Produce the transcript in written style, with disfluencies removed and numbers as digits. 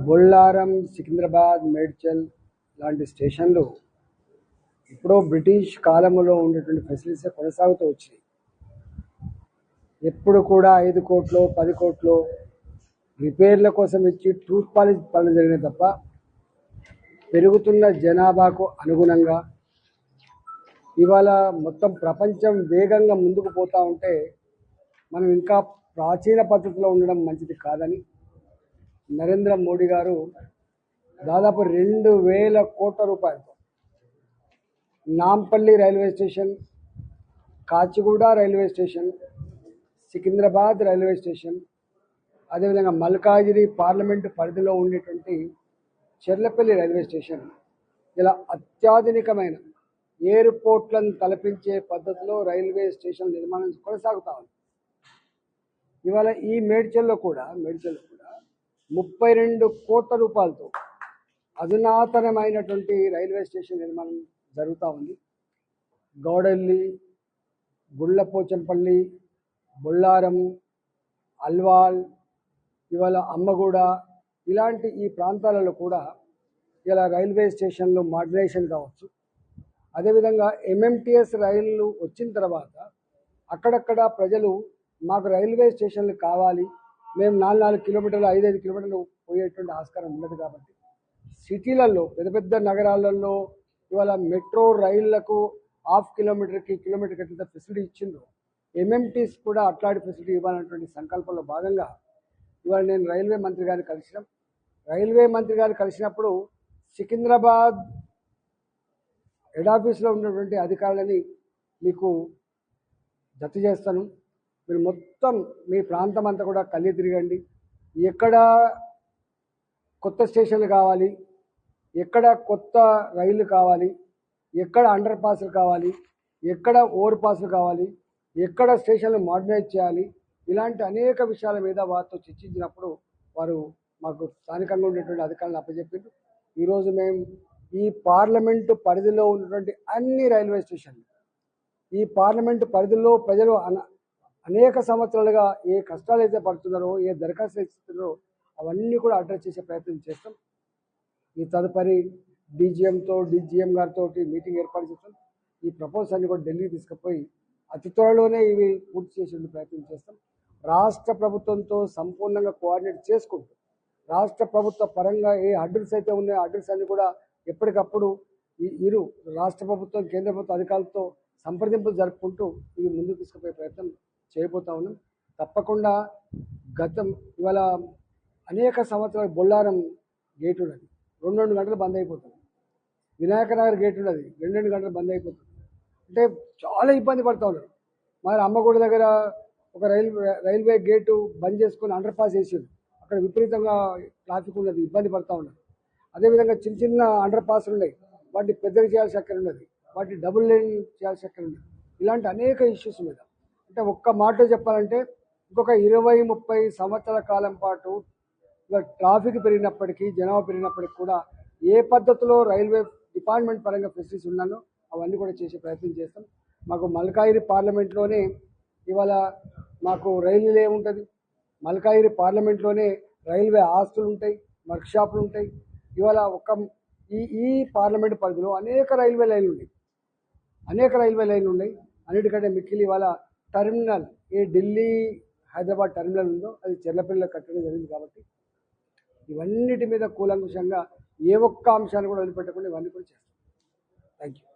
బొల్లారం, సికింద్రాబాద్, మేడ్చల్ లాంటి స్టేషన్లు ఇప్పుడు బ్రిటిష్ కాలంలో ఉండేటువంటి ఫెసిలిటీస్ కొనసాగుతూ వచ్చాయి. ఎప్పుడు కూడా 5 కోట్లు 10 కోట్లు రిపేర్ల కోసం ఇచ్చి టూత్ పాలిష్ పనులు జరిగినాయి తప్ప పెరుగుతున్న జనాభాకు అనుగుణంగా ఇవాళ మొత్తం ప్రపంచం వేగంగా ముందుకు పోతూ ఉంటే మనం ఇంకా ప్రాచీన పద్ధతిలో ఉండడం మంచిది కాదని నరేంద్ర మోడీ గారు దాదాపు 2000 కోట్ల రూపాయలతో Nampally railway station, Kacheguda railway station, Secunderabad railway station, అదేవిధంగా మల్కాజిగిరి పార్లమెంటు పరిధిలో ఉండేటువంటి చెర్లపల్లి రైల్వే స్టేషన్ ఇలా అత్యాధునికమైన ఎయిర్పోర్ట్లను తలపించే పద్ధతిలో రైల్వే స్టేషన్ నిర్మాణం కొనసాగుతా ఉంది. ఇవాళ ఈ మేడ్చల్లో కూడా 32 కోట్ల రూపాయలతో అధునాతనమైనటువంటి రైల్వే స్టేషన్ నిర్మాణం జరుగుతూ ఉంది. గౌడెల్లి, గుళ్ళపోచంపల్లి, బొల్లారం, అల్వాల్, ఇవాళ అమ్మగూడ ఇలాంటి ఈ ప్రాంతాలలో కూడా ఇలా రైల్వే స్టేషన్లు మోడర్నైజేషన్ కావచ్చు. అదేవిధంగా ఎంఎంటీఎస్ రైళ్లు వచ్చిన తర్వాత అక్కడక్కడ ప్రజలు మాకు రైల్వే స్టేషన్లు కావాలి, మేము 4 కిలోమీటర్లు 5 కిలోమీటర్లు పోయేటువంటి ఆస్కారం ఉండదు కాబట్టి సిటీలలో పెద్ద పెద్ద నగరాలలో ఇవాళ మెట్రో రైళ్లకు హాఫ్ కిలోమీటర్కి ఎంత ఫెసిలిటీ ఇచ్చిందో ఎంఎంటీస్ కూడా అట్లాంటి ఫెసిలిటీ ఇవ్వాలన్నటువంటి సంకల్పంలో భాగంగా ఇవాళ నేను రైల్వే మంత్రి గారిని కలిసినప్పుడు సికింద్రాబాద్ హెడ్ ఆఫీస్లో ఉన్నటువంటి అధికారులని మీకు జత చేస్తాను. మీరు మొత్తం మీ ప్రాంతం అంతా కూడా కళ్ళి తిరగండి. ఎక్కడ కొత్త స్టేషన్లు కావాలి, ఎక్కడ కొత్త రైళ్లు కావాలి, ఎక్కడ అండర్ పాస్లు కావాలి, ఎక్కడ ఓవర్ పాస్లు కావాలి, ఎక్కడ స్టేషన్లు మోడర్నైజ్ చేయాలి, ఇలాంటి అనేక విషయాల మీద వారితో చర్చించినప్పుడు వారు మాకు స్థానికంగా ఉండేటువంటి అధికారులను అప్పచెప్పారు. ఈరోజు మేము ఈ పార్లమెంటు పరిధిలో ఉన్నటువంటి అన్ని రైల్వే స్టేషన్లు, ఈ పార్లమెంటు పరిధిలో ప్రజలు అనేక సంవత్సరాలుగా ఏ కష్టాలు అయితే పడుతున్నారో, ఏ దరఖాస్తులు ఇస్తున్నారో అవన్నీ కూడా అడ్రస్ చేసే ప్రయత్నం చేస్తాం. ఈ తదుపరి డీజీఎం గారితో మీటింగ్ ఏర్పాటు చేస్తాం. ఈ ప్రపోజల్స్ అన్ని కూడా ఢిల్లీకి తీసుకుపోయి అతి త్వరలోనే ఇవి పూర్తి చేసే ప్రయత్నం చేస్తాం. రాష్ట్ర ప్రభుత్వంతో సంపూర్ణంగా కోఆర్డినేట్ చేసుకుంటూ రాష్ట్ర ప్రభుత్వ పరంగా ఏ అడ్రస్ అయితే ఉన్నాయో అడ్రస్ అన్ని కూడా ఎప్పటికప్పుడు ఇరు రాష్ట్ర ప్రభుత్వం కేంద్ర ప్రభుత్వ అధికారులతో సంప్రదింపులు జరుపుకుంటూ ఇవి ముందుకు తీసుకుపోయే ప్రయత్నం చేయబోతా ఉన్నాం. తప్పకుండా ఇవాళ అనేక సంవత్సరాలు బొల్లారం గేట్ ఉన్నది, 2 గంటలు బంద్ అయిపోతుంది. వినాయక నగర్ గేట్ ఉన్నది, 2 గంటలు బంద్ అయిపోతుంది. అంటే చాలా ఇబ్బంది పడుతూ ఉన్నారు. మరి అమ్మగూడ దగ్గర ఒక రైల్వే గేటు బంద్ చేసుకొని అండర్ పాస్ చేసారు. అక్కడ విపరీతంగా ట్రాఫిక్ ఉన్నది, ఇబ్బంది పడుతూ ఉన్నారు. అదేవిధంగా చిన్న అండర్ పాస్లు ఉన్నాయి, వాటిని పెద్దగా చేయాల్సి అక్కడ ఉన్నది, వాటిని డబుల్ లేన్ చేయాల్సి అక్కడ ఉన్నది. ఇలాంటి అనేక ఇష్యూస్ మీద అంటే ఒక్క మాట చెప్పాలంటే ఇంకొక 20-30 సంవత్సరాల కాలం పాటు ట్రాఫిక్ పెరిగినప్పటికీ జనాభా పెరిగినప్పటికీ కూడా ఏ పద్ధతిలో రైల్వే డిపార్ట్మెంట్ పరంగా ఫెసిలిటీస్ ఉన్నానో అవన్నీ కూడా చేసే ప్రయత్నం చేస్తాం. మాకు మల్కాజిగిరి పార్లమెంట్లోనే ఇవాళ మాకు రైల్వే ఉంటుంది, మల్కాజిగిరి పార్లమెంట్లోనే రైల్వే ఆస్తులు ఉంటాయి, వర్క్షాపులు ఉంటాయి. ఇవాళ ఈ పార్లమెంట్ పరిధిలో అనేక రైల్వే లైన్లు ఉన్నాయి. అన్నిటికంటే మిక్కిలి ఇవాళ టెర్మినల్ ఏ ఢిల్లీ హైదరాబాద్ టెర్మినల్ ఉందో అది చెర్లపల్లిలో కట్టడం జరిగింది. కాబట్టి ఇవన్నిటి మీద కూలంకుషంగా ఏ ఒక్క అంశాన్ని కూడా వదిలిపెట్టకుండా ఇవన్నీ కూడా చేస్తాం. Thank you.